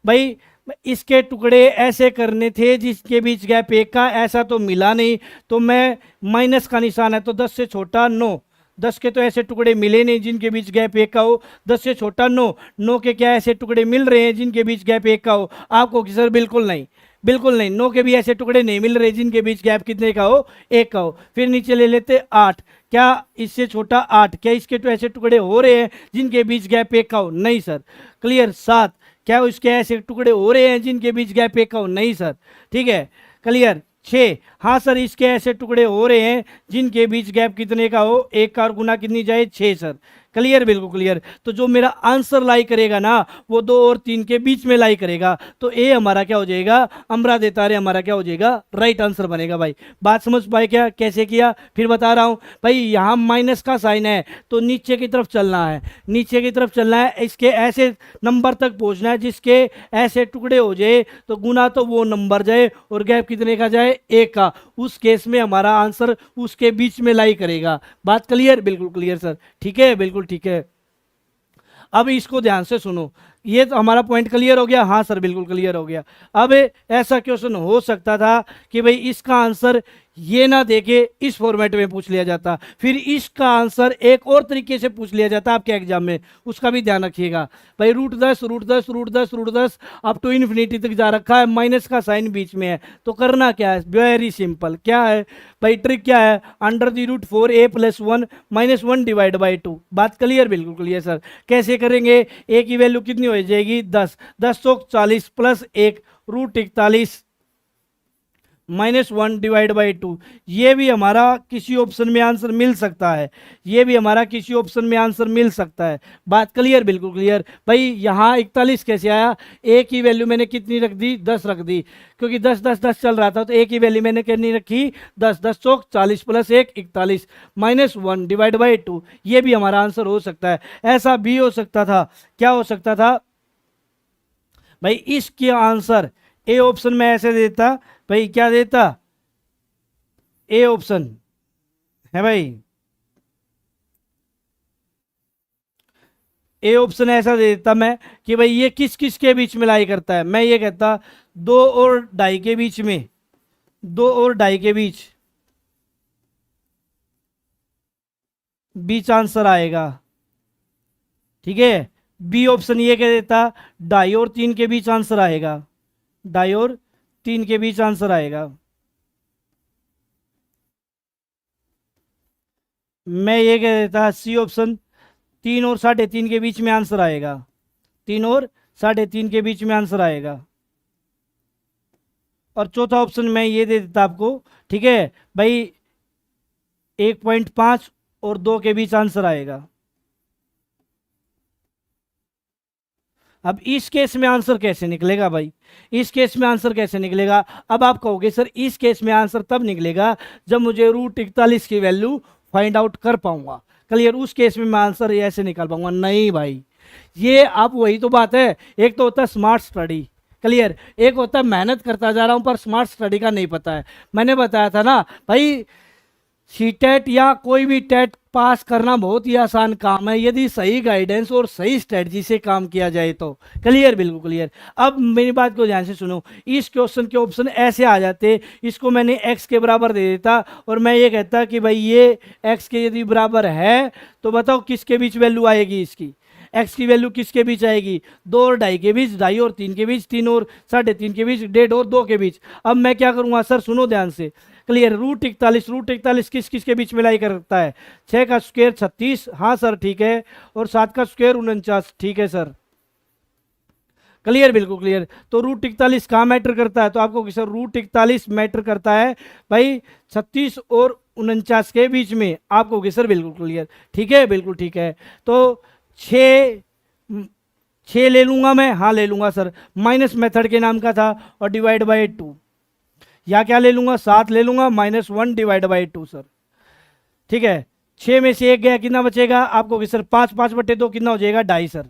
भाई इसके टुकड़े ऐसे करने थे जिसके बीच गैप एक का, ऐसा तो मिला नहीं, तो मैं माइनस का निशान है तो 10 से छोटा 9, 10 के तो ऐसे टुकड़े मिले नहीं जिनके बीच गैप एक का हो, 10 से छोटा 9, 9 के क्या ऐसे टुकड़े मिल रहे हैं जिनके बीच गैप एक का हो? आपको कि सर बिल्कुल नहीं, बिल्कुल नहीं, 9 के भी ऐसे टुकड़े नहीं मिल रहे जिनके बीच गैप कितने का हो? एक का हो। फिर नीचे ले लेते 8, क्या इससे छोटा 8, क्या इसके तो ऐसे टुकड़े हो रहे हैं जिनके बीच गैप एक का हो? नहीं सर। क्लियर। 7, क्या उसके ऐसे टुकड़े हो रहे हैं जिनके बीच गैप एक का हो? नहीं सर। ठीक है, क्लियर। 6, हाँ सर इसके ऐसे टुकड़े हो रहे हैं जिनके बीच गैप कितने का हो? एक का, और गुना कितनी जाए? 6 सर। क्लियर, बिल्कुल क्लियर। तो जो मेरा आंसर लाई करेगा ना वो 2 और 3 के बीच में लाई करेगा, तो ए हमारा क्या हो जाएगा? अमरा देता रे हमारा क्या हो जाएगा? राइट आंसर बनेगा। भाई बात समझ पाए क्या? कैसे किया फिर बता रहा हूं। भाई यहाँ माइनस का साइन है तो नीचे की तरफ चलना है, नीचे की तरफ चलना है, इसके ऐसे नंबर तक पहुंचना है जिसके ऐसे टुकड़े हो जाए तो गुना तो वो नंबर जाए और गैप कितने का जाए? एक का। उस केस में हमारा आंसर उसके बीच में लाई करेगा। बात क्लियर? बिल्कुल क्लियर सर। ठीक है, बिल्कुल ठीक है। अब इसको ध्यान से सुनो, ये तो हमारा पॉइंट क्लियर हो गया? हाँ सर बिल्कुल क्लियर हो गया। अब ऐसा क्वेश्चन हो सकता था कि भाई इसका आंसर ये ना देके इस फॉर्मेट में पूछ लिया जाता, फिर इसका आंसर एक और तरीके से पूछ लिया जाता आपके एग्जाम में, उसका भी ध्यान रखिएगा। भाई √10 √10 √10 √10 अप टू इन्फिनिटी तक जा रखा है, माइनस का साइन बीच में है, तो करना क्या है? Very simple. क्या है भाई ट्रिक? क्या है? √4a + 1 - 1 / 2। बात क्लियर? बिल्कुल क्लियर सर। कैसे करेंगे? a की वैल्यू कितनी हो जाएगी? 10, 10 चौक 40 + 1 √41 -1 / 2। ये भी हमारा किसी ऑप्शन में आंसर मिल सकता है, ये भी हमारा किसी ऑप्शन में आंसर मिल सकता है। बात क्लियर? बिल्कुल क्लियर। भाई यहाँ 41 कैसे आया? ए की वैल्यू मैंने कितनी रख दी? 10 रख दी, क्योंकि 10 10 10 चल रहा था, तो ए की वैल्यू मैंने कितनी रखी? 10, 10 चौक 40 + 1 41 -1 / 2। ये भी हमारा आंसर हो सकता है। ऐसा भी हो सकता था, क्या हो सकता था भाई? इसके आंसर ए ऑप्शन में ऐसे देता भाई, क्या देता? ए ऑप्शन है भाई, ए ऑप्शन ऐसा दे देता मैं कि भाई ये किस किस के बीच में लाई करता है। मैं ये कहता 2 और 2.5 के बीच में, 2 और 2.5 के बीच बीच आंसर आएगा। ठीक है। बी ऑप्शन ये कह देता 2.5 और 3 के बीच आंसर आएगा, 2.5 और 3 के बीच आंसर आएगा। मैं ये कह देता सी ऑप्शन 3 और 3.5 के बीच में आंसर आएगा, 3 और 3.5 के बीच में आंसर आएगा। और चौथा ऑप्शन मैं ये दे देता आपको, ठीक है भाई, 1.5 और 2 के बीच आंसर आएगा। अब इस केस में आंसर कैसे निकलेगा भाई? इस केस में आंसर कैसे निकलेगा? अब आप कहोगे सर इस केस में आंसर तब निकलेगा जब मुझे √41 की वैल्यू फाइंड आउट कर पाऊंगा। क्लियर? उस केस में मैं आंसर ऐसे निकाल पाऊंगा? नहीं भाई, ये आप वही तो बात है, एक तो होता है स्मार्ट स्टडी, क्लियर, एक होता है मेहनत करता जा रहा हूं पर स्मार्ट स्टडी का नहीं पता है। मैंने बताया था ना भाई, सीटेट या कोई भी टेट पास करना बहुत ही आसान काम है यदि सही गाइडेंस और सही स्ट्रेटजी से काम किया जाए तो। क्लियर? बिल्कुल क्लियर। अब मेरी बात को ध्यान से सुनो, इस क्वेश्चन के ऑप्शन ऐसे आ जाते, इसको मैंने x के बराबर दे देता और मैं ये कहता कि भाई ये x के यदि बराबर है तो बताओ किसके बीच वैल्यू आएगी इसकी? x की वैल्यू किसके बीच आएगी? 2 और 2.5 के बीच, 2.5 और 3 के बीच, 3 और 3.5 के बीच, 1.5 और 2 के बीच। अब मैं क्या करूंगा सर? सुनो ध्यान से। क्लियर? √41 किस किस के बीच में लाई करता है? 6 का स्क्वायर 36, हाँ सर ठीक है, और 7 का स्क्वायर 49, ठीक है सर। क्लियर? बिल्कुल क्लियर। तो √41 कहाँ मैटर करता है? तो आपको सर √41 मैटर करता है भाई 36 और 49 के बीच में। आपको सर बिल्कुल क्लियर। ठीक है, बिल्कुल ठीक है। तो 6 ले लूंगा मैं, हाँ ले लूंगा सर, माइनस मेथड के नाम का था, और /2, या क्या ले लूंगा? 7 ले लूंगा, -1 / 2 सर। ठीक है, 6 में से 1 गया, कितना बचेगा आपको? सर 5 5/2 कितना हो जाएगा? 2.5 सर।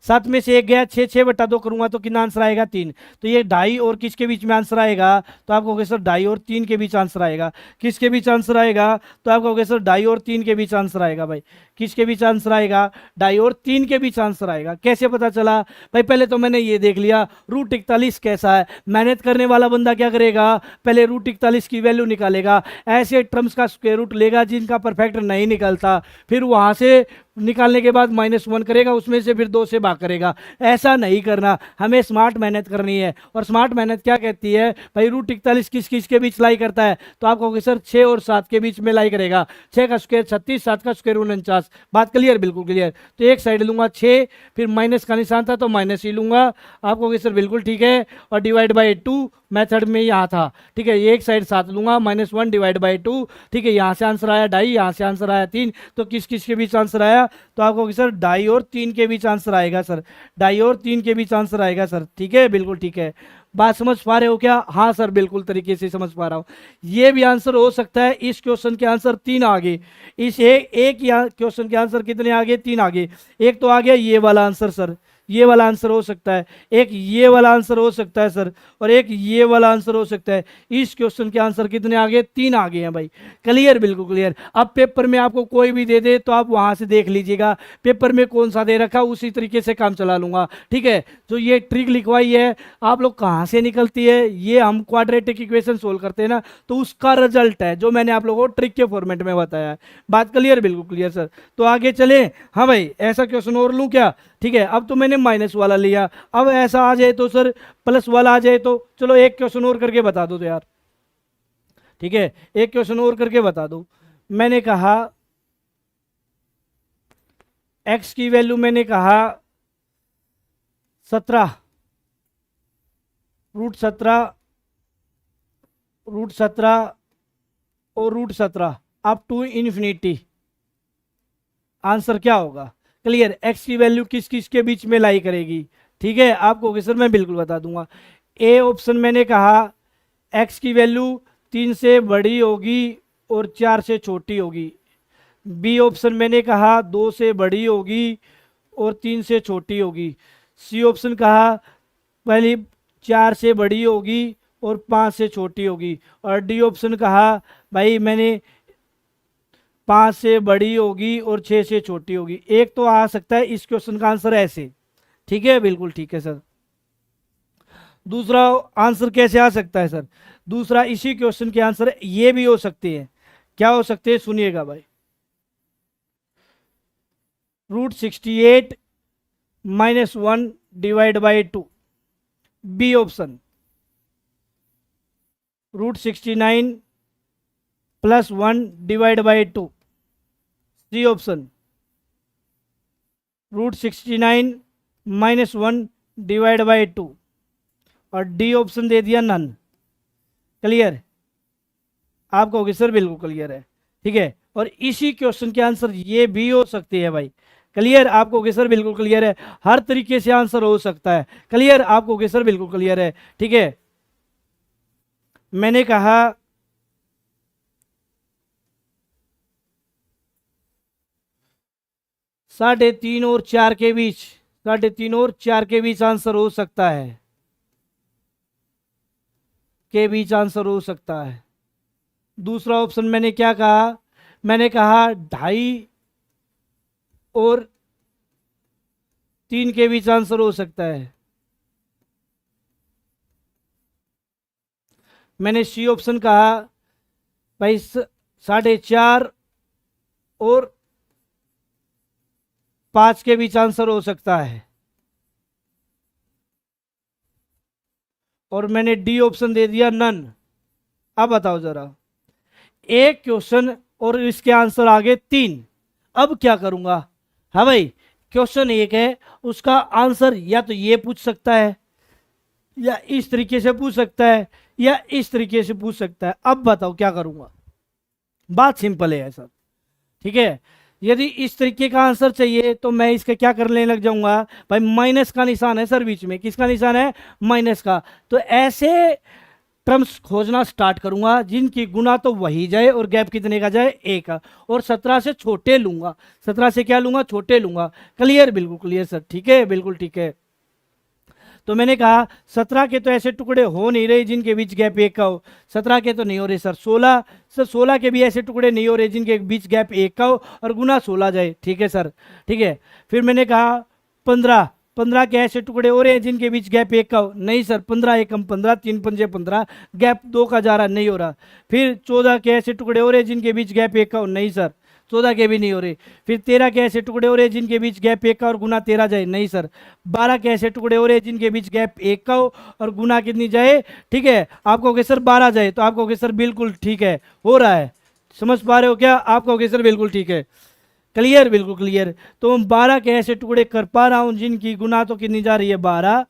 7 में से 1 गया, 6, 6/2 करूंगा तो कितना आंसर आएगा 3। तो ये ढाई और किसके बीच में आंसर आएगा, तो आप कहोगे सर ढाई और 3 के बीच आंसर आएगा। किसके बीच आंसर आएगा, तो आप कहोगे सर ढाई और 3 के बीच आंसर आएगा। भाई किसके बीच आंसर आएगा, ढाई और 3 के बीच आंसर आएगा। कैसे पता चला, भाई पहले तो मैंने ये देख लिया √41 कैसा है। मेहनत करने वाला बंदा क्या करेगा, पहले √41 की वैल्यू निकालेगा, ऐसे टर्म्स का स्क्वायर रूट लेगा जिनका परफेक्ट नहीं निकलता, फिर वहां से निकालने के बाद -1 करेगा, उसमें से फिर 2 से भाग करेगा। ऐसा नहीं करना, हमें स्मार्ट मेहनत करनी है। और स्मार्ट मेहनत क्या कहती है, भाई √41 किस किस के बीच लाई करता है, तो आप कहोगे सर 6 और 7 के बीच में लाई करेगा। 6 का स्क्वायर 36, 7 का स्क्वायर 49। बात क्लियर, बिल्कुल क्लियर। तो एक साइड लूंगा 6, फिर माइनस का निशान था तो माइनस ही लूंगा। आप कहोगे सर बिल्कुल ठीक है, और डिवाइड बाई 2 मेथड में यहाँ था, ठीक है। एक साइड 7 लूंगा, -1 डिवाइड बाई 2, ठीक है। यहाँ से आंसर आया 2.5, यहाँ से आंसर आया 3, तो किस किस के बीच आंसर आया, तो आप कहोगे सर 2.5 और 3 के बीच आंसर आएगा सर, 2.5 और 3 के बीच आंसर आएगा सर, ठीक है, बिल्कुल ठीक है। बात समझ पा रहे हो क्या, हाँ सर बिल्कुल तरीके से समझ पा रहा हूँ। ये भी आंसर हो सकता है, इस क्वेश्चन के आंसर 3 आगे, इस एक क्वेश्चन के आंसर कितने आगे, 3 आगे। एक तो आ गया ये वाला आंसर सर, ये वाला आंसर हो सकता है, एक ये वाला आंसर हो सकता है सर, और एक ये वाला आंसर हो सकता है। इस क्वेश्चन के आंसर कितने आगे, 3 आगे हैं भाई। क्लियर, बिल्कुल क्लियर। अब पेपर में आपको कोई भी दे दे तो आप वहां से देख लीजिएगा पेपर में कौन सा दे रखा, उसी तरीके से काम चला लूंगा, ठीक है। जो ये ट्रिक लिखवाई है आप लोग कहाँ से निकलती है, ये हम क्वाड्रेटिक इक्वेशन सोल्व करते हैं ना, तो उसका रिजल्ट है जो मैंने आप लोगों को ट्रिक के फॉर्मेट में बताया है। बात क्लियर, बिल्कुल क्लियर सर। तो आगे चले, हाँ भाई ऐसा क्वेश्चन और लूँ क्या, ठीक है। अब तो मैंने माइनस वाला लिया, अब ऐसा आ जाए तो सर प्लस वाला आ जाए, तो चलो एक क्वेश्चन और करके बता दो तो यार, ठीक है। एक क्वेश्चन और करके बता दो। मैंने कहा x की वैल्यू, मैंने कहा 17, √17 और √17 अप टू इन्फिनिटी, आंसर क्या होगा। क्लियर, x की वैल्यू किस किस के बीच में लाई करेगी, ठीक है। आपको सर मैं बिल्कुल बता दूंगा। ए ऑप्शन मैंने कहा x की वैल्यू 3 से बड़ी होगी और 4 से छोटी होगी। बी ऑप्शन मैंने कहा 2 से बड़ी होगी और 3 से छोटी होगी। सी ऑप्शन कहा पहली 4 से बड़ी होगी और 5 से छोटी होगी। और डी ऑप्शन कहा भाई मैंने 5 से बड़ी होगी और 6 से छोटी होगी। एक तो आ सकता है इस क्वेश्चन का आंसर ऐसे, ठीक है, बिल्कुल ठीक है सर। दूसरा आंसर कैसे आ सकता है सर, दूसरा इसी क्वेश्चन के आंसर ये भी हो सकते हैं। क्या हो सकते हैं, सुनिएगा भाई। √68 -1 divide by 2, B option. √69 +1 divide by 2, C option. √69 -1 divide by 2, और डी ऑप्शन दे दिया नन। क्लियर, आप कहोगे सर बिल्कुल क्लियर है, ठीक है। और इसी क्वेश्चन के आंसर ये भी हो सकते हैं भाई। क्लियर, आप कहोगे सर बिल्कुल क्लियर है, हर तरीके से आंसर हो सकता है। क्लियर, आप कहोगे सर बिल्कुल क्लियर है, ठीक है। मैंने कहा -3.5 और 4 के बीच, 3.5 और 4 के बीच आंसर हो सकता है, के बीच आंसर हो सकता है। दूसरा ऑप्शन मैंने क्या कहा, मैंने कहा 2.5 और 3 के बीच आंसर हो सकता है। मैंने सी ऑप्शन कहा भाई 4.5 और 5 के बीच आंसर हो सकता है। और मैंने डी ऑप्शन दे दिया नन। अब बताओ जरा, एक क्वेश्चन और इसके आंसर आगे 3, अब क्या करूंगा। हाँ भाई, क्वेश्चन एक है, उसका आंसर या तो ये पूछ सकता है, या इस तरीके से पूछ सकता है, या इस तरीके से पूछ सकता है। अब बताओ क्या करूंगा। बात सिंपल है सर, ठीक है। यदि इस तरीके का आंसर चाहिए तो मैं इसका क्या करने लग जाऊंगा भाई, माइनस का निशान है सर बीच में। किसका निशान है, माइनस का। तो ऐसे टर्म्स खोजना स्टार्ट करूंगा जिनकी गुना तो वही जाए और गैप कितने का जाए, एक का, और 17 से छोटे लूंगा। 17 से क्या लूंगा, छोटे लूंगा। क्लियर, बिल्कुल क्लियर सर, ठीक है, बिल्कुल ठीक है। तो मैंने कहा 17 के तो ऐसे टुकड़े हो नहीं रहे जिनके बीच गैप एक का हो, 17 के तो नहीं हो रहे सर। 16 सर, 16 के भी ऐसे टुकड़े नहीं हो रहे जिनके बीच गैप एक का हो और गुना 16 जाए, ठीक है सर, ठीक है। फिर मैंने कहा 15, 15 के ऐसे टुकड़े हो रहे हैं जिनके बीच गैप एक का हो, नहीं सर, 15 एकम 15, 3 पंजे 15, गैप 2 का जा रहा, नहीं हो रहा। फिर 14 के ऐसे टुकड़े हो रहे हैं जिनके बीच गैप एक का हो, नहीं सर, 14 के भी नहीं हो रहे। फिर 13 के ऐसे टुकड़े हो रहे हैं जिनके बीच गैप एक का और गुना 13 जाए, नहीं सर। 12 के ऐसे टुकड़े हो रहे हैं जिनके बीच गैप एक का हो और गुना कितनी जाए, ठीक है। आप कहोगे सर 12 जाए, तो आप कहोगे सर बिल्कुल ठीक है, हो रहा है, समझ पा रहे हो क्या, आप कहोगे सर बिल्कुल ठीक है। क्लियर, बिल्कुल क्लियर। तो हम 12 के ऐसे टुकड़े कर पा रहा हूं जिनकी गुना तो कितनी जा रही है, 12,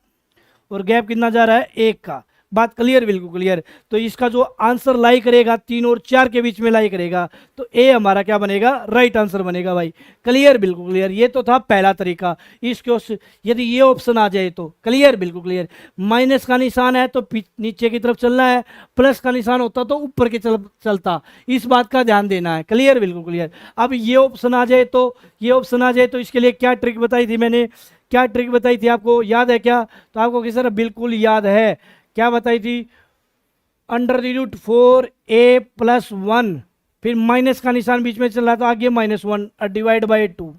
और गैप कितना जा रहा है, एक का। बात क्लियर, बिल्कुल क्लियर। तो इसका जो आंसर लाई करेगा 3 और 4 के बीच में लाई करेगा, तो ए हमारा क्या बनेगा, राइट आंसर बनेगा भाई। क्लियर, बिल्कुल क्लियर। ये तो था पहला तरीका। इसके यदि ये ऑप्शन आ जाए तो क्लियर, बिल्कुल क्लियर। माइनस का निशान है तो नीचे की तरफ चलना है, प्लस का निशान होता तो ऊपर के चलता, इस बात का ध्यान देना है। क्लियर, बिल्कुल क्लियर। अब ये ऑप्शन आ जाए तो, ये ऑप्शन आ जाए तो इसके लिए क्या ट्रिक बताई थी मैंने, क्या ट्रिक बताई थी आपको याद है क्या, तो आपको किस तरह बिल्कुल याद है, क्या बताई थी, √4a+1, फिर माइनस का निशान बीच में चल रहा था, आगे -1 डिवाइड बाय 2,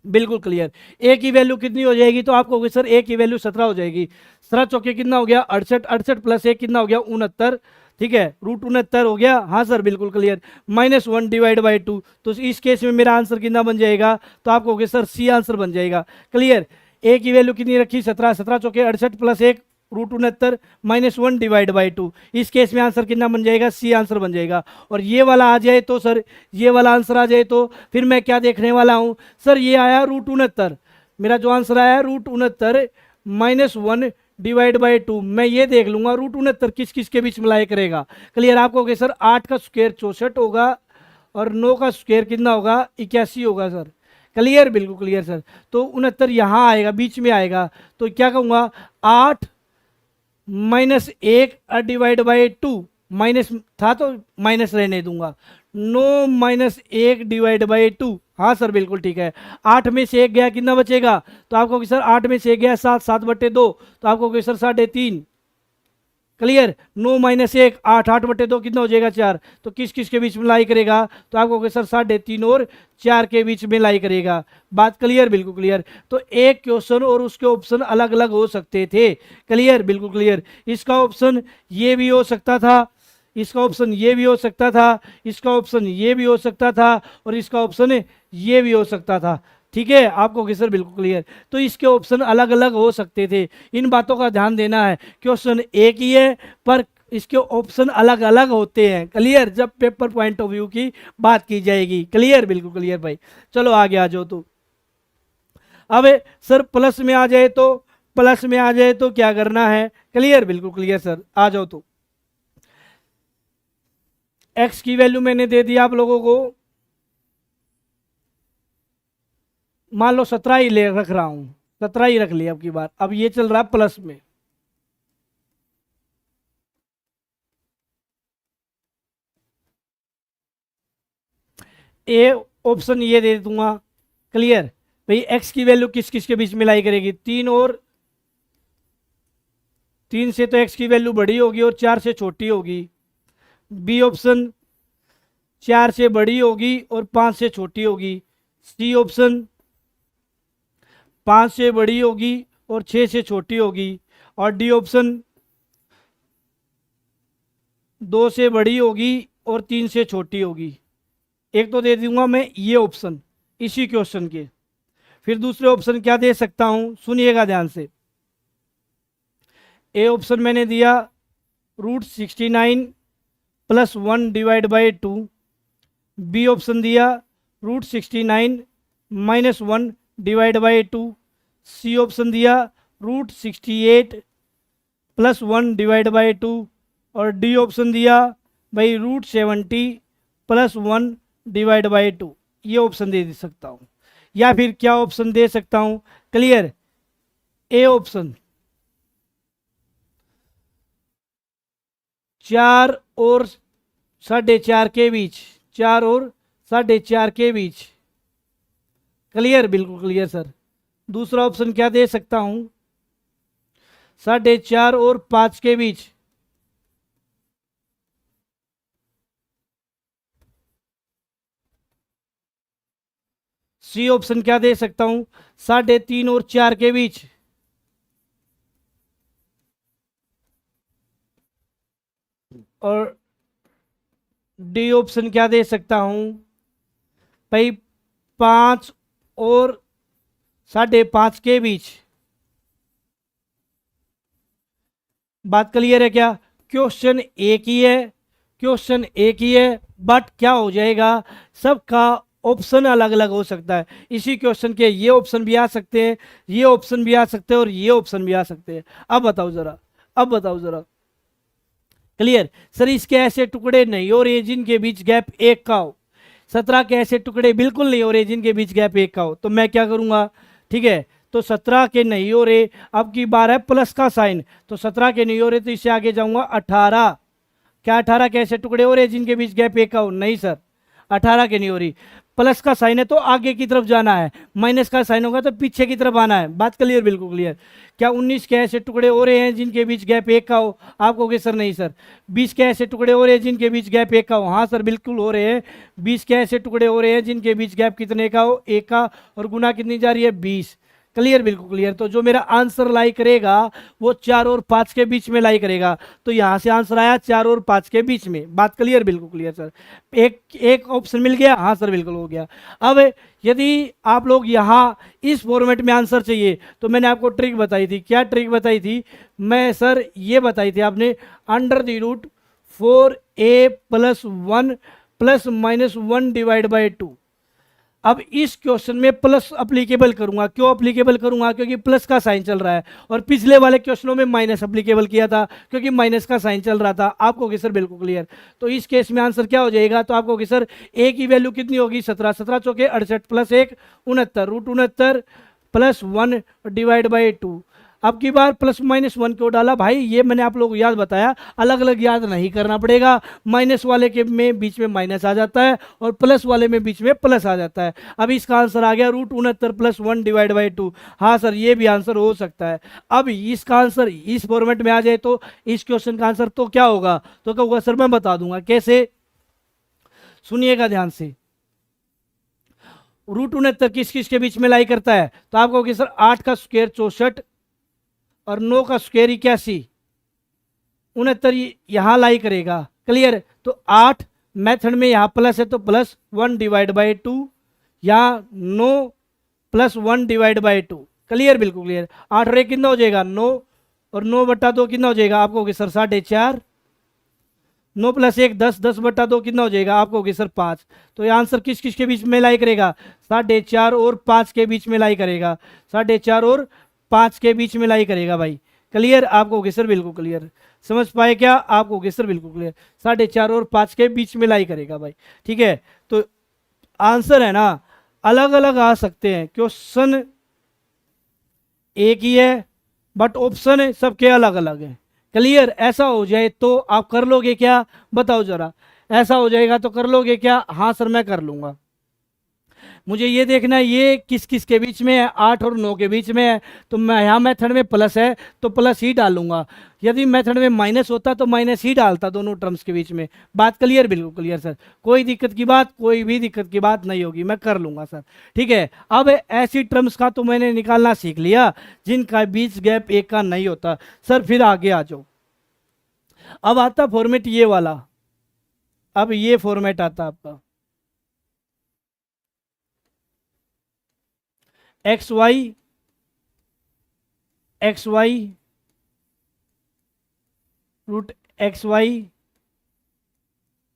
बिल्कुल क्लियर। ए की वैल्यू कितनी हो जाएगी, तो आपको होगी सर ए की वैल्यू 17 हो जाएगी। 17 चौके कितना हो गया, 68, 68 प्लस 1 कितना हो गया, 69, ठीक है, √69 हो गया, हाँ सर बिल्कुल क्लियर। -1 डिवाइड बाई 2, तो इस केस में मेरा आंसर कितना बन जाएगा, तो आपको होगा सर सी आंसर बन जाएगा। क्लियर। ए की वैल्यू कितनी रखी, 17, 17 चौके 68 प्लस 1 √69 -1 डिवाइड बाई 2, इस केस में आंसर कितना बन जाएगा, सी आंसर बन जाएगा। और ये वाला आ जाए तो सर, ये वाला आंसर आ जाए तो फिर मैं क्या देखने वाला हूँ सर, ये आया √69, मेरा जो आंसर आया √69 -1 डिवाइड बाई 2, मैं ये देख लूंगा √69 किस किस के बीच में लाई करेगा। क्लियर। आपको कहोगे सर 8 का स्क्वायर 64 होगा और 9 का स्क्वायर कितना होगा, 81 होगा सर। क्लियर, बिल्कुल क्लियर सर। तो 69 यहाँ आएगा, बीच में आएगा, तो क्या कहूँगा, 8 -1 डिवाइड बाई 2, माइनस था तो माइनस रहने दूंगा, 9 -1 डिवाइड बाई 2, हाँ सर बिल्कुल ठीक है। 8 में से 1 गया, कितना बचेगा, तो आपको सर 8 में से 1 गया 7, 7/2, तो आपको सर 3.5। क्लियर। 9 -1 8, 8/2 कितना हो जाएगा, 4, तो किस किस के बीच में लाई करेगा, तो आपको सर 3.5 और 4 के बीच में लाई करेगा। बात क्लियर, बिल्कुल क्लियर। तो एक क्वेश्चन और उसके ऑप्शन अलग अलग हो सकते थे। क्लियर, बिल्कुल क्लियर। इसका ऑप्शन ये भी हो सकता था, इसका ऑप्शन ये भी हो सकता था, इसका ऑप्शन ये भी हो सकता था, और इसका ऑप्शन ये भी हो सकता था। ठीक है, आपको सर बिल्कुल क्लियर। तो इसके ऑप्शन अलग अलग हो सकते थे, इन बातों का ध्यान देना है। क्वेश्चन एक ही है पर इसके ऑप्शन अलग अलग होते हैं। क्लियर, जब पेपर पॉइंट ऑफ व्यू की बात की जाएगी। क्लियर, बिल्कुल क्लियर भाई। चलो आगे आ जाओ। तो अब सर प्लस में आ जाए तो, प्लस में आ जाए तो क्या करना है। क्लियर, बिल्कुल क्लियर सर, आ जाओ। तो एक्स की वैल्यू मैंने दे दी आप लोगों को, मान लो 17 ही ले रख रहा हूं, 17 ही रख लिया अब की बार। अब ये चल रहा है प्लस में, ए ऑप्शन ये दे दूंगा। क्लियर भाई, एक्स की वैल्यू किस किस के बीच में लाई करेगी, 3 और 3 से तो एक्स की वैल्यू बड़ी होगी और 4 से छोटी होगी। बी ऑप्शन 4 से बड़ी होगी और 5 से छोटी होगी। सी ऑप्शन 5 से बड़ी होगी और 6 से छोटी होगी। और डी ऑप्शन 2 से बड़ी होगी और 3 से छोटी होगी। एक तो दे दूंगा मैं ये ऑप्शन इसी क्वेश्चन के। फिर दूसरे ऑप्शन क्या दे सकता हूं, सुनिएगा ध्यान से। ए ऑप्शन मैंने दिया √69 +1 डिवाइड बाई 2। बी ऑप्शन दिया √69 -1 डिवाइड बाई 2। सी ऑप्शन दिया √68 +1 डिवाइड बाई 2। और डी ऑप्शन दिया भाई √70 +1 डिवाइड बाई 2। ये ऑप्शन दे सकता हूँ, या फिर क्या ऑप्शन दे सकता हूँ। क्लियर, ए ऑप्शन, 4 और 4.5 के बीच, 4 और 4.5 के बीच। क्लियर, बिल्कुल क्लियर सर। दूसरा ऑप्शन क्या दे सकता हूं? 4.5 और 5 के बीच। सी ऑप्शन क्या दे सकता हूं? 3.5 और 4 के बीच। और डी ऑप्शन क्या दे सकता हूं भाई? 5 और 5.5 के बीच। बात क्लियर है क्या? क्वेश्चन एक ही है, क्वेश्चन एक ही है, बट क्या हो जाएगा, सबका ऑप्शन अलग अलग हो सकता है। इसी क्वेश्चन के ये ऑप्शन भी आ सकते हैं, ये ऑप्शन भी आ सकते हैं और ये ऑप्शन भी आ सकते हैं। अब बताओ जरा, अब बताओ जरा। Clear sir? इसके ऐसे टुकड़े नहीं हो रहे जिनके बीच गैप 1 का हो। 17 के ऐसे टुकड़े बिल्कुल नहीं हो रहे जिनके बीच गैप 1 का हो। तो मैं क्या करूंगा? ठीक है, तो 17 के नहीं हो रहे, अब की बार है प्लस का साइन, तो 17 के नहीं हो रहे तो इससे आगे जाऊंगा 18। क्या 18 के ऐसे टुकड़े हो रहे जिनके बीच गैप 1 का हो? नहीं सर, 18 के नहीं हो रही। प्लस का साइन है तो आगे की तरफ जाना है, माइनस का साइन होगा तो पीछे की तरफ आना है। बात क्लियर, बिल्कुल क्लियर। क्या 19 के ऐसे टुकड़े हो रहे हैं जिनके बीच गैप 1 का हो? आप कहोगे सर नहीं सर। 20 के ऐसे टुकड़े हो रहे हैं जिनके बीच गैप 1 का हो? हाँ सर, बिल्कुल हो रहे हैं। 20 के ऐसे टुकड़े हो रहे हैं जिनके बीच गैप कितने का हो? 1 का, और गुना कितनी जा रही है? 20। क्लियर, बिल्कुल क्लियर। तो जो मेरा आंसर लाई करेगा वो 4 और 5 के बीच में लाई करेगा। तो यहां से आंसर आया 4 और 5 के बीच में। बात क्लियर, बिल्कुल क्लियर सर। एक एक ऑप्शन मिल गया? हाँ सर, बिल्कुल हो गया। अब यदि आप लोग यहाँ इस फॉर्मेट में आंसर चाहिए तो मैंने आपको ट्रिक बताई थी। क्या ट्रिक बताई थी? मैं सर ये बताई थी आपने, under the root 4a + 1 ± 1 divide by 2। अब इस क्वेश्चन में प्लस अप्लीकेबल करूंगा। क्यों अप्लीकेबल करूंगा? क्योंकि प्लस का साइन चल रहा है, और पिछले वाले क्वेश्चनों में माइनस अप्लीकेबल किया था क्योंकि माइनस का साइन चल रहा था। आपको कि सर बिल्कुल क्लियर। तो इस केस में आंसर क्या हो जाएगा? तो आपको कि सर ए की वैल्यू कितनी होगी? 17, 17 चौके 68 + 1 69, √69 + 1 डिवाइड बाई 2। अब की बार ±1 क्यों डाला भाई? ये मैंने आप लोगों को याद बताया, अलग अलग याद नहीं करना पड़ेगा। माइनस वाले के में बीच में माइनस आ जाता है और प्लस वाले में बीच में प्लस आ जाता है। अब इसका आंसर आ गया √69 + 1 डिवाइड बाई 2। हाँ सर, ये भी आंसर हो सकता है। अब इसका आंसर इस फॉर्मेट में आ जाए तो इस क्वेश्चन का आंसर तो क्या होगा? तो क्या होगा सर? मैं बता दूंगा कैसे, सुनिएगा ध्यान से। √69 किस किस के बीच में लाई करता है? तो आपको कि सर 8 का स्क्वायर 64 और 9 का स्क्वायर 81, 69 यहां लाई करेगा। क्लियर? तो 8 मेथड में यहां प्लस है तो +1 डिवाइड बाई 2, यहां 9 +1 डिवाइड बाई 2। क्लियर, बिल्कुल क्लियर। 8 और 1 कितना हो जाएगा? 9, और 9/2 कितना हो जाएगा? आपको कि सर 4.5। 9 + 1 10, 10/2 कितना हो जाएगा? आपको कि सर 5। तो ये आंसर किस किस के बीच में लाई करेगा? 4.5 और 5 के बीच में लाई करेगा। 4.5 और 5 के बीच में लाई करेगा भाई। क्लियर? आपको कि सर बिल्कुल क्लियर। समझ पाए क्या? आपको कि सर बिल्कुल क्लियर। 4.5 और 5 के बीच में लाई करेगा भाई। ठीक है, तो आंसर है ना अलग अलग आ सकते हैं, क्वेश्चन एक ही है बट ऑप्शन है सबके अलग अलग है। क्लियर? ऐसा हो जाए तो आप कर लोगे क्या? बताओ जरा, ऐसा हो जाएगा तो कर लोगे क्या? हाँ सर, मैं कर लूंगा। मुझे ये देखना है ये किस किस के बीच में है, 8 और 9 के बीच में है। तो मैं यहाँ मेथड में प्लस है तो प्लस ही डालूंगा, यदि मेथड में माइनस होता तो माइनस ही डालता दोनों टर्म्स के बीच में। बात क्लियर? बिल्कुल क्लियर सर। कोई दिक्कत की बात, कोई भी दिक्कत की बात नहीं होगी, मैं कर लूंगा सर। ठीक है, अब ऐसी टर्म्स का तो मैंने निकालना सीख लिया जिनका बीच गैप 1 का नहीं होता। सर फिर आगे आ जाओ। अब आता फॉर्मेट ये वाला, अब ये फॉर्मेट आता आपका XY √XY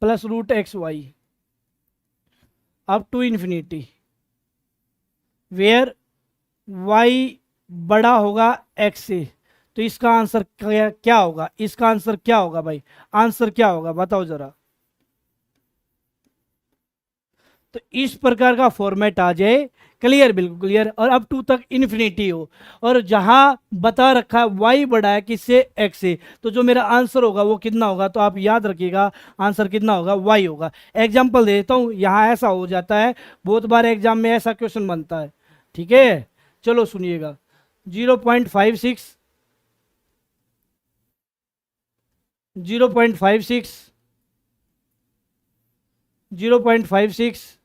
+ √XY up to infinity, where Y बड़ा होगा X से। तो इसका आंसर क्या होगा? इसका आंसर क्या होगा भाई? आंसर क्या होगा बताओ जरा। तो इस प्रकार का फॉर्मेट आ जाए, क्लियर, बिल्कुल क्लियर, और अप टू तक इन्फिनिटी हो, और जहां बता रखा है y बड़ा है किससे, x से, तो जो मेरा आंसर होगा वो कितना होगा, तो आप याद रखिएगा आंसर कितना होगा, y होगा। एग्जाम्पल देता हूँ, यहाँ ऐसा हो जाता है, बहुत बार एग्जाम में ऐसा क्वेश्चन बनता है, ठीक है। चलो सुनिएगा, 0.56, 0.56, 0.56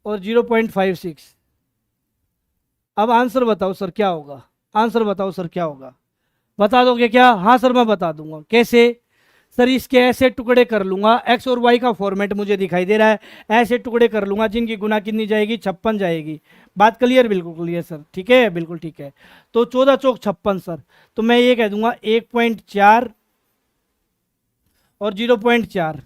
और 0.56। अब आंसर बताओ सर क्या होगा, आंसर बताओ सर क्या होगा, बता दोगे क्या? हाँ सर मैं बता दूंगा। कैसे? सर इसके ऐसे टुकड़े कर लूंगा, एक्स और वाई का फॉर्मेट मुझे दिखाई दे रहा है, ऐसे टुकड़े कर लूंगा जिनकी गुना कितनी जाएगी, 56 जाएगी। बात क्लियर, बिल्कुल क्लियर सर, ठीक है, बिल्कुल ठीक है। तो 14 चौक 56 सर, तो मैं ये कह दूंगा 1.4 और 0.4,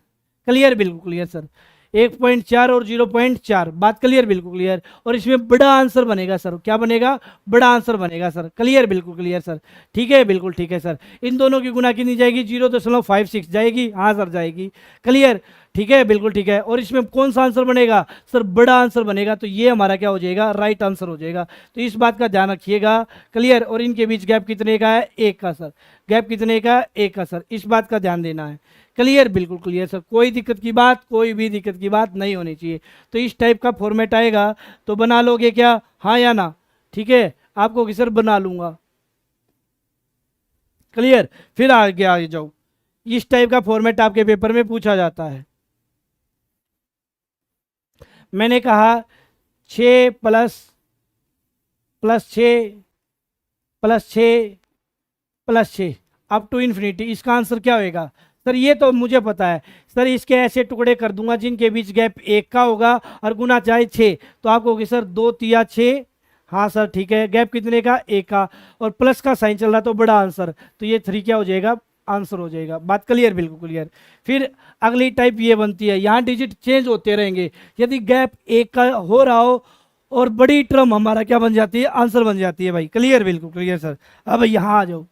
क्लियर, बिल्कुल क्लियर सर, 1.4 और 0.4, बात क्लियर, बिल्कुल क्लियर। और इसमें बड़ा आंसर बनेगा सर, क्या बनेगा, बड़ा आंसर बनेगा सर, क्लियर, बिल्कुल क्लियर सर, ठीक है, बिल्कुल ठीक है सर। इन दोनों की गुना कितनी जाएगी, 0.56 जाएगी, हाँ सर जाएगी, क्लियर, ठीक है, बिल्कुल ठीक है। और इसमें कौन सा आंसर बनेगा सर, बड़ा आंसर बनेगा, तो ये हमारा क्या हो जाएगा, राइट आंसर हो जाएगा। तो इस बात का ध्यान रखिएगा, क्लियर। और इनके बीच गैप कितने का है, एक का सर, गैप कितने का, एक का सर, इस बात का ध्यान देना है, क्लियर, बिल्कुल क्लियर सर। कोई दिक्कत की बात, कोई भी दिक्कत की बात नहीं होनी चाहिए। तो इस टाइप का फॉर्मेट आएगा तो बना लोगे क्या, हाँ या ना, ठीक है, आपको कि सर बना लूंगा, क्लियर। फिर आगे आगे जाओ, इस टाइप का फॉर्मेट आपके पेपर में पूछा जाता है। मैंने कहा 6 plus 6 plus 6 plus 6 up to infinity, इसका आंसर क्या होएगा सर, ये तो मुझे पता है सर, इसके ऐसे टुकड़े कर दूंगा जिनके बीच गैप एक का होगा और गुना चाहे 6, तो आपको होगी सर 2 तिया 6, हाँ सर ठीक है, गैप कितने का, एक का, और प्लस का साइन चल रहा तो बड़ा आंसर, तो ये 3 क्या हो जाएगा, आंसर हो जाएगा। बात क्लियर, बिल्कुल क्लियर। फिर अगली टाइप ये बनती है, यहाँ डिजिट चेंज होते रहेंगे, यदि गैप एक का हो रहा हो और बड़ी टर्म हमारा क्या बन जाती है, आंसर बन जाती है भाई, क्लियर, बिल्कुल क्लियर सर। अब यहाँ आ जाओ,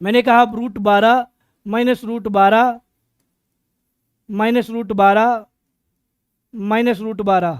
मैंने कहा √12 माइनस √12 माइनस √12 माइनस √12,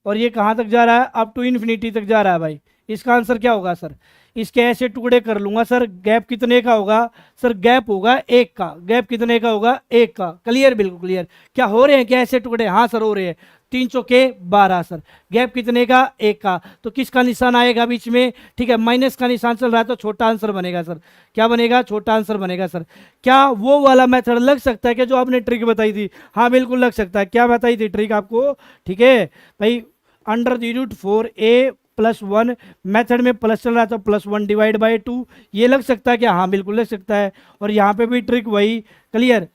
और ये कहाँ तक जा रहा है, अप टू इन्फिनिटी तक जा रहा है भाई। इसका आंसर क्या होगा सर, इसके ऐसे टुकड़े कर लूंगा सर, गैप कितने का होगा सर, गैप होगा एक का, गैप कितने का होगा, एक का, क्लियर, बिल्कुल क्लियर। क्या हो रहे हैं क्या ऐसे टुकड़े, हाँ सर हो रहे हैं, 3 चौके 12 सर, गैप कितने का, एक का, तो किसका निशान आएगा बीच में, ठीक है, माइनस का निशान चल रहा है तो छोटा आंसर बनेगा सर, क्या बनेगा, छोटा आंसर बनेगा सर। क्या वो वाला मेथड लग सकता है कि जो आपने ट्रिक बताई थी, हाँ बिल्कुल लग सकता है। क्या बताई थी ट्रिक आपको, ठीक है भाई, √4a + 1, मेथड में प्लस चल रहा है तो +1 डिवाइड बाई 2, ये लग सकता है क्या, हाँ बिल्कुल लग सकता है। और यहाँ पे भी ट्रिक वही, क्लियर,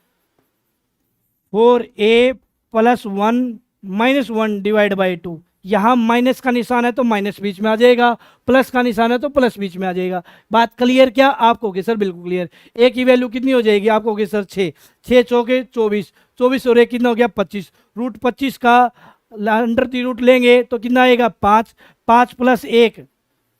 4a + 1 - 1 डिवाइड बाई 2, यहाँ माइनस का निशान है तो माइनस बीच में आ जाएगा, प्लस का निशान है तो प्लस बीच में आ जाएगा। बात क्लियर क्या आपको होगी सर, बिल्कुल क्लियर। ए की वैल्यू कितनी हो जाएगी आपको होगी सर, 6, 6 चौके 24, 24 और 1 कितना हो गया 25, √25 का अंडर की रूट लेंगे तो कितना आएगा 5, 5 + 1,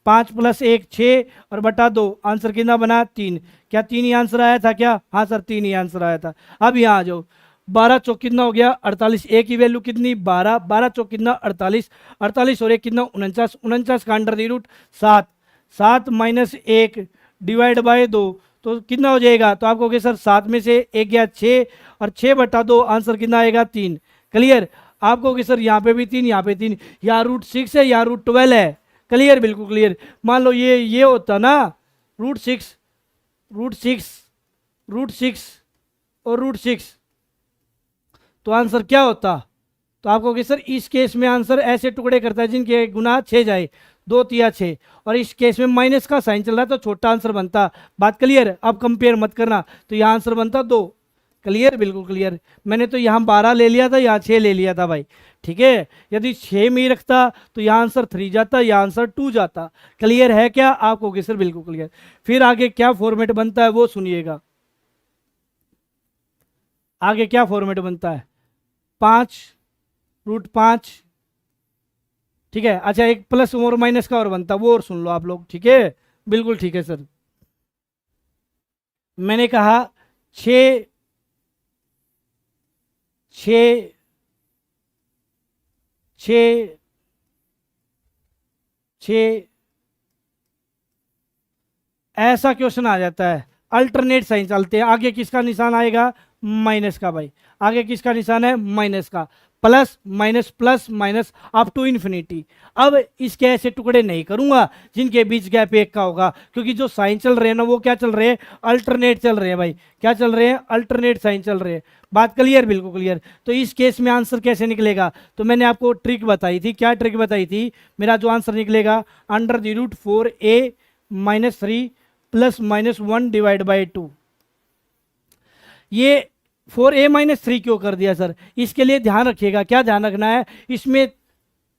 5 + 1 6 और बटा 2, आंसर कितना बना 3। क्या 3 ही आंसर आया था क्या, हाँ सर 3 ही आंसर आया था। अब यहाँ आ जाओ, 12 चौक कितना हो गया 48, ए की वैल्यू कितनी 12, 12 चौक कितना 48, 48 और 1 कितना 49, 49 का अंडर की रूट 7, 7 - 1 डिवाइड बाय 2, तो कितना हो जाएगा, तो आपको कहोगे सर 7 में से 1 गया 6 और 6 बटा 2, आंसर कितना आएगा 3, क्लियर। आपको कि सर यहाँ पे भी 3, यहाँ पे 3, या √6 है या √12 है, क्लियर, बिल्कुल क्लियर। मान लो ये होता ना √6 √6 √6 और √6, तो आंसर क्या होता, तो आपको कि सर इस केस में आंसर ऐसे टुकड़े करता है जिनके गुना 6 जाए, 2 तिया 6, और इस केस में माइनस का साइन चल रहा है तो छोटा आंसर बनता। बात क्लियर, अब कंपेयर मत करना, तो यहाँ आंसर बनता 2, क्लियर, बिल्कुल क्लियर। मैंने तो यहाँ 12 ले लिया था, यहाँ 6 ले लिया था भाई, ठीक है। यदि 6 में ही रखता तो यहाँ आंसर 3 जाता, यहाँ आंसर 2 जाता, क्लियर है क्या आपको कि सर, बिल्कुल क्लियर। फिर आगे क्या फॉर्मेट बनता है वो सुनिएगा, आगे क्या फॉर्मेट बनता है, 5 √5, ठीक है। अच्छा एक प्लस और माइनस का और बनता, वो और सुन लो आप लोग, ठीक है, बिल्कुल ठीक है सर। मैंने कहा 6 छ छ ऐसा क्वेश्चन आ जाता है। अल्टरनेट साइन चलते हैं, आगे किसका निशान आएगा, माइनस का भाई, आगे किसका निशान है, माइनस का, plus minus up to infinity. अब इसके ऐसे टुकड़े नहीं करूंगा जिनके बीच गैप एक का होगा, क्योंकि जो साइन चल रहे हैं ना वो क्या चल रहे हैं, अल्टरनेट चल रहे हैं भाई, क्या चल रहे हैं, अल्टरनेट साइन चल रहे हैं। बात क्लियर, बिल्कुल क्लियर। तो इस केस में आंसर कैसे निकलेगा, तो मैंने आपको ट्रिक बताई थी, क्या ट्रिक बताई थी, मेरा जो आंसर निकलेगा under the root 4a-3 +-1 divide by 2। ये 4a-3 क्यों कर दिया सर, इसके लिए ध्यान रखिएगा, क्या ध्यान रखना है, इसमें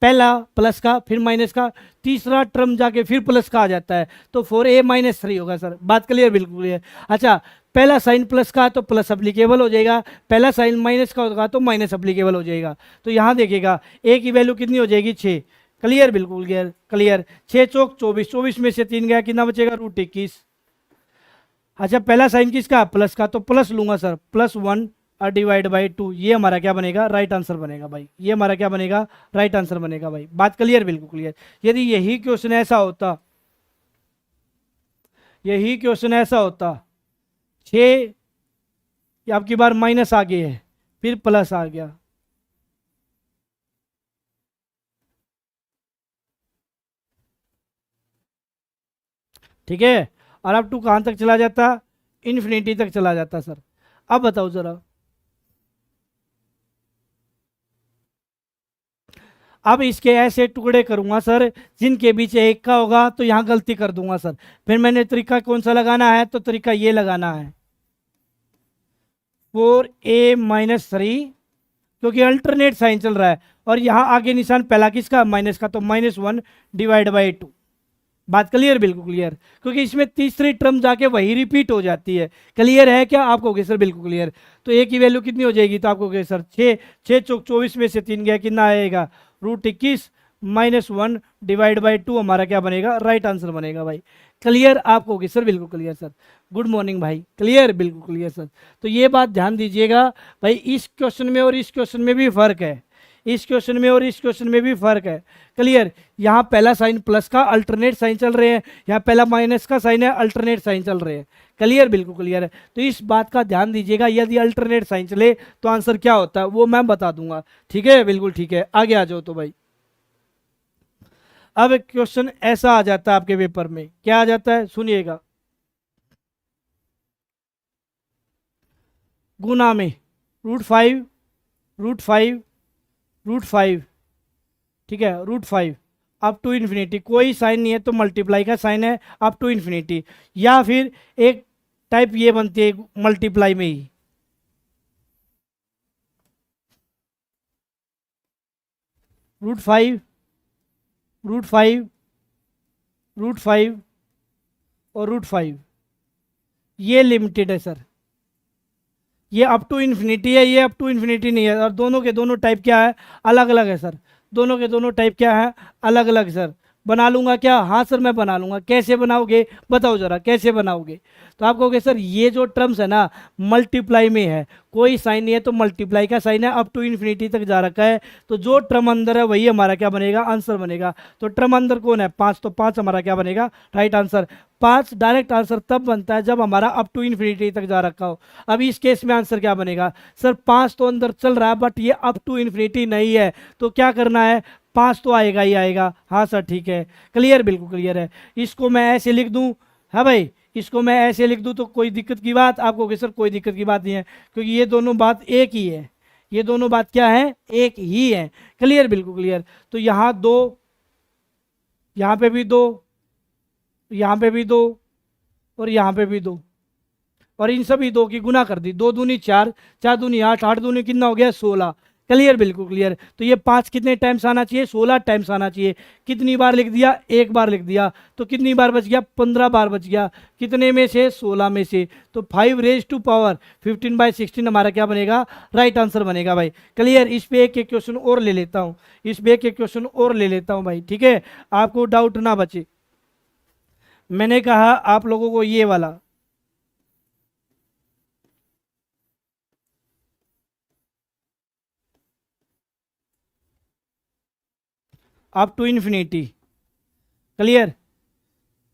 पहला प्लस का फिर माइनस का, तीसरा टर्म जाके फिर प्लस का आ जाता है, तो 4a-3 होगा सर। बात क्लियर, बिल्कुल क्लियर। अच्छा, पहला साइन प्लस का तो प्लस अप्लीकेबल हो जाएगा, पहला साइन माइनस का होगा तो माइनस अप्लीकेबल हो जाएगा। तो यहाँ देखिएगा a की वैल्यू कितनी हो जाएगी, 6। क्लियर, बिल्कुल क्लियर क्लियर। 6 चौक 24, 24 में से 3 गया, कितना बचेगा, √21। अच्छा, पहला साइन किसका, प्लस का, तो प्लस लूंगा सर, +1 डिवाइड बाई 2, ये हमारा क्या बनेगा, राइट आंसर बनेगा भाई, ये हमारा क्या बनेगा, राइट आंसर बनेगा भाई। बात क्लियर, बिल्कुल क्लियर। यदि यही क्वेश्चन ऐसा होता 6, आपकी बार माइनस आ गई है फिर प्लस आ गया, ठीक है, और अब 2 कहाँ तक चला जाता, इन्फिनिटी तक चला जाता सर। अब बताओ जरा, अब इसके ऐसे टुकड़े करूंगा सर जिनके बीच एक का होगा, तो यहाँ गलती कर दूंगा सर। फिर मैंने तरीका कौन सा लगाना है, तो तरीका ये लगाना है, 4a-3, क्योंकि अल्टरनेट साइन चल रहा है, और यहाँ आगे निशान पहला किसका, माइनस का, तो -1 डिवाइड बाई 2। बात क्लियर, बिल्कुल क्लियर, क्योंकि इसमें तीसरी टर्म जाके वही रिपीट हो जाती है। क्लियर है क्या आपको, सर बिल्कुल क्लियर। तो ए की वैल्यू कितनी हो जाएगी, तो आपको सर 6, 6 चौक 24 में से 3 गया, कितना आएगा, √21 -1 डिवाइड बाई 2 हमारा क्या बनेगा, राइट आंसर बनेगा भाई। क्लियर आपको सर, बिल्कुल क्लियर सर। गुड मॉर्निंग भाई, क्लियर, बिल्कुल क्लियर सर। तो ये बात ध्यान दीजिएगा भाई, इस क्वेश्चन में और इस क्वेश्चन में भी फर्क है, इस क्वेश्चन में और इस क्वेश्चन में भी फर्क है। क्लियर, यहाँ पहला साइन प्लस का अल्टरनेट साइन चल रहे हैं, यहाँ पहला माइनस का साइन है, अल्टरनेट साइन चल रहे हैं। क्लियर, बिल्कुल क्लियर है। तो इस बात का ध्यान दीजिएगा, यदि अल्टरनेट साइन चले तो आंसर क्या होता है वो मैं बता दूंगा, ठीक है, बिल्कुल ठीक है। आगे आ जाओ तो भाई, अब एक क्वेश्चन ऐसा आ जाता है आपके पेपर में, क्या आ जाता है, सुनिएगा, गुना में √5, √5, √5, ठीक है, √5 अप टू इन्फिनिटी, कोई साइन नहीं है तो मल्टीप्लाई का साइन है, अप टू इन्फिनिटी। या फिर एक टाइप ये बनती है मल्टीप्लाई में ही, √5, √5, √5 और √5, ये लिमिटेड है सर, ये अप टू इन्फिनिटी है, ये अप टू इन्फिनिटी नहीं है, और दोनों के दोनों टाइप क्या है, अलग अलग है सर, दोनों के दोनों टाइप क्या है, अलग अलग सर। बना लूंगा क्या, हाँ सर मैं बना लूंगा, कैसे बनाओगे बताओ जरा, कैसे बनाओगे। तो आप कहोगे सर ये जो टर्म्स है ना मल्टीप्लाई में है, कोई साइन नहीं है तो मल्टीप्लाई का साइन है, अप टू इन्फिनिटी तक जा रखा है, तो जो टर्म अंदर है वही हमारा क्या बनेगा, आंसर बनेगा। तो टर्म अंदर कौन है, 5, तो 5 हमारा क्या बनेगा, राइट आंसर। 5 डायरेक्ट आंसर तब बनता है जब हमारा अप टू इन्फिनिटी तक जा रखा हो। अब इस केस में आंसर क्या बनेगा, सर 5 तो अंदर चल रहा है बट ये अप टू इन्फिनिटी नहीं है, तो क्या करना है, 5 तो आएगा ही आएगा। हाँ सर ठीक है, क्लियर, बिल्कुल क्लियर है। इसको मैं ऐसे लिख दूं, हाँ भाई, इसको मैं ऐसे लिख दूं तो कोई दिक्कत की बात, आपको कहोगे सर कोई दिक्कत की बात नहीं है, क्योंकि ये दोनों बात एक ही है, ये दोनों बात क्या है, एक ही है। क्लियर, बिल्कुल क्लियर। तो यहाँ 2, यहाँ पे भी 2, यहाँ पे भी 2, और यहाँ पे भी 2, और इन सभी 2 की गुना कर दी, 2 दूनी 4, 4 दूनी 8, 8 दूनी कितना हो गया, 16। क्लियर, बिल्कुल क्लियर। तो ये 5 कितने टाइम्स आना चाहिए, 16 टाइम्स आना चाहिए। कितनी बार लिख दिया, एक बार लिख दिया, तो कितनी बार बच गया, 15 बार बच गया। कितने में से, 16 में से। तो 5 raised to power 15/16 हमारा क्या बनेगा, राइट आंसर बनेगा भाई। क्लियर, इस पे एक क्वेश्चन और ले लेता हूँ, इस पे एक क्वेश्चन और ले लेता हूँ भाई, ठीक है, आपको डाउट ना बचे। मैंने कहा आप लोगों को ये वाला, अप टू इन्फिनिटी। क्लियर?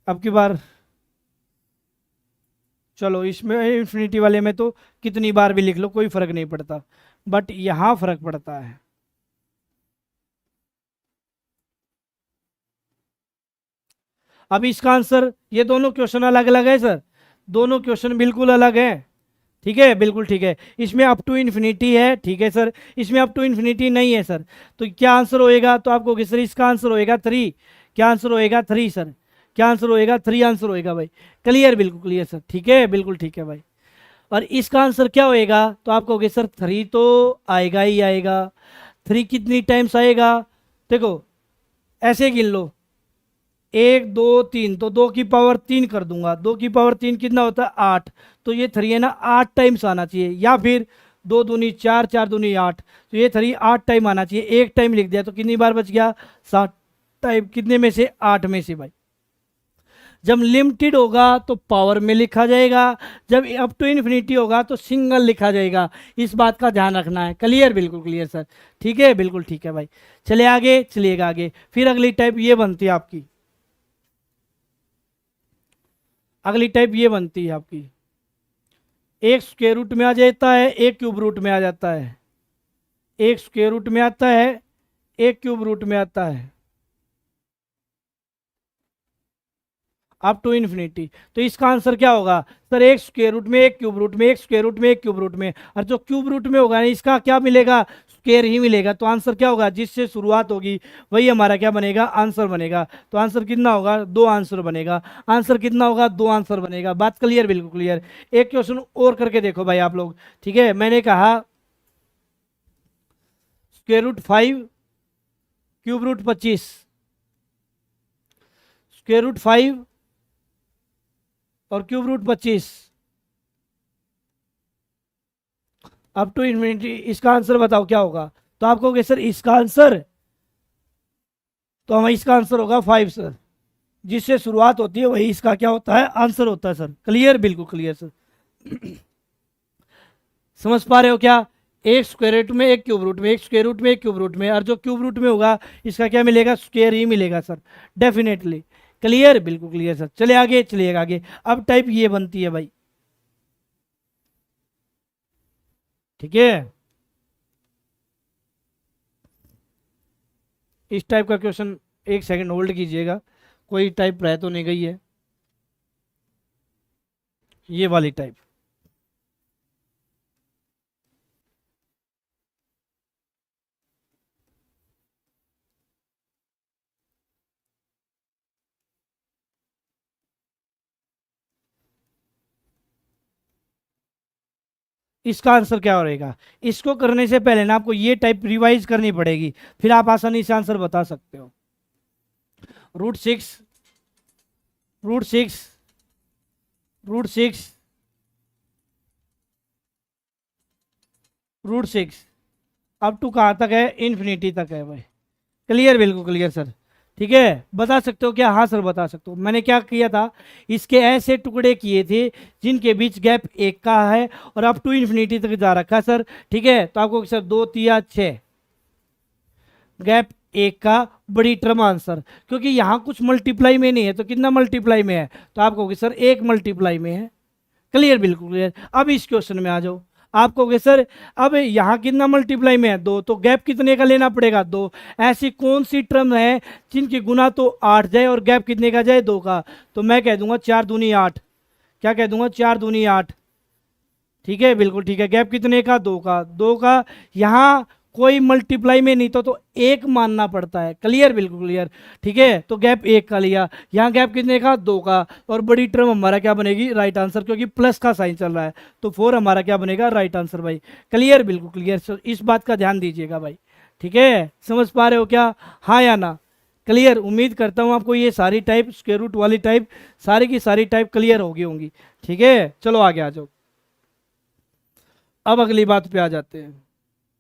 अब की बार चलो इसमें इन्फिनिटी वाले में तो कितनी बार भी लिख लो कोई फर्क नहीं पड़ता, बट यहां फर्क पड़ता है। अब इसका आंसर, ये दोनों क्वेश्चन अलग अलग है सर, दोनों क्वेश्चन बिल्कुल अलग हैं। ठीक है, बिल्कुल ठीक है। इसमें अप टू इन्फिनिटी है, ठीक है सर, इसमें अप टू इन्फिनिटी नहीं है सर। तो क्या आंसर होएगा? तो आपको सर इसका आंसर होएगा 3। क्या आंसर होएगा? 3 सर। क्या आंसर होएगा? 3 आंसर होएगा भाई। क्लियर? बिल्कुल क्लियर सर। ठीक है, बिल्कुल ठीक है भाई। और इसका आंसर क्या होएगा? तो आप कहोगे सर 3 तो आएगा ही आएगा। 3 कितनी टाइम्स आएगा? देखो ऐसे गिन लो, 1 2 3, तो 2 की पावर 3 कर दूंगा। 2 की पावर 3 कितना होता है? 8। तो ये 3 है ना 8 टाइम्स आना चाहिए, या फिर 2 दूनी 4, 4 दूनी 8, तो ये 3 8 टाइम आना चाहिए। एक टाइम लिख दिया तो कितनी बार बच गया? 7 टाइम। कितने में से? 8 में से भाई। जब लिमिटेड होगा तो पावर में लिखा जाएगा, जब अप टू इन्फिनिटी होगा तो सिंगल लिखा जाएगा। इस बात का ध्यान रखना है। क्लियर? बिल्कुल क्लियर सर। ठीक है, बिल्कुल ठीक है भाई। चलिए आगे, चलिएगा आगे। फिर अगली टाइप ये बनती है आपकी, अगली टाइप ये बनती है आपकी, एक स्क्वायर रूट में आ जाता है, एक क्यूब रूट में आ जाता है। एक स्क्वायर रूट में आता है, एक क्यूब रूट में आता है, अप टू इन्फिनिटी। तो इसका आंसर क्या होगा सर? एक स्क्वायर रूट में, एक क्यूब रूट में, एक स्क्वायर रूट में, एक क्यूब रूट में। और जो क्यूब रूट में होगा इसका क्या मिलेगा? स्क्वायर ही मिलेगा। तो आंसर क्या होगा? जिससे शुरुआत होगी वही हमारा क्या बनेगा? आंसर बनेगा। तो आंसर कितना होगा? 2 आंसर बनेगा। आंसर कितना होगा? 2 आंसर बनेगा। बात क्लियर? बिल्कुल क्लियर। एक क्वेश्चन और करके देखो भाई आप लोग। ठीक है, मैंने कहा square root 5 cube root 25, square root 5 और cube root 25 up to infinity. इसका आंसर बताओ क्या होगा? तो आप कहोगे सर इसका आंसर, तो हमें इसका आंसर होगा 5 सर। जिससे शुरुआत होती है वही इसका क्या होता है? आंसर होता है सर। क्लियर? बिल्कुल क्लियर सर। समझ पा रहे हो क्या? एक स्क्वायर रूट में, एक क्यूब रूट में, एक स्क्वायर रूट में, एक क्यूब रूट में, और जो क्यूब रूट में होगा इसका क्या मिलेगा? स्क्वायर ही मिलेगा सर, डेफिनेटली। क्लियर? बिल्कुल क्लियर सर। चलिए आगे, चलिएगा आगे। अब टाइप ये बनती है भाई। ठीक है, इस टाइप का क्वेश्चन, एक सेकंड होल्ड कीजिएगा, कोई टाइप रह तो नहीं गई है। ये वाली टाइप, इसका आंसर क्या रहेगा? इसको करने से पहले ना आपको ये टाइप रिवाइज करनी पड़ेगी, फिर आप आसानी से आंसर बता सकते हो। √6, √6, √6, √6 अप टू कहाँ तक है? इन्फिनिटी तक है भाई। क्लियर? बिल्कुल क्लियर सर। ठीक है, बता सकते हो क्या? हाँ सर बता सकते हो। मैंने क्या किया था, इसके ऐसे टुकड़े किए थे जिनके बीच गैप 1 का है और अप टू इन्फिनिटी तक जा रखा है सर। ठीक है, तो आपको सर 2 3 6 गैप 1 का बड़ी टर्म आंसर, क्योंकि यहाँ कुछ मल्टीप्लाई में नहीं है तो कितना मल्टीप्लाई में है? तो आप कहोगे सर 1 मल्टीप्लाई में है। क्लियर? बिल्कुल क्लियर। अब इस क्वेश्चन में आ जाओ। आप कहोगे सर अब यहाँ कितना मल्टीप्लाई में है? 2, तो गैप कितने का लेना पड़ेगा? 2। ऐसी कौन सी टर्म है जिनकी गुना तो 8 जाए और गैप कितने का जाए? 2 का। तो मैं कह दूंगा 4 दूनी 8। क्या कह दूंगा? 4 दूनी 8। ठीक है, बिल्कुल ठीक है। गैप कितने का? 2 का। 2 का यहाँ कोई मल्टीप्लाई में नहीं तो 1 मानना पड़ता है। क्लियर? बिल्कुल क्लियर। ठीक है, तो गैप 1 का लिया, यहाँ गैप कितने का? 2 का। और बड़ी टर्म हमारा क्या बनेगी? राइट आंसर, क्योंकि प्लस का साइन चल रहा है तो 4 हमारा क्या बनेगा? राइट आंसर भाई। क्लियर? बिल्कुल क्लियर। सो इस बात का ध्यान दीजिएगा भाई। ठीक है, समझ पा रहे हो क्या? हाँ या ना? क्लियर? उम्मीद करता हूँ आपको ये सारी टाइप, स्क्वायर रूट वाली टाइप, सारी की सारी टाइप क्लियर होगी होंगी। ठीक है, चलो आगे आ जाओ। अब अगली बात पे आ जाते हैं।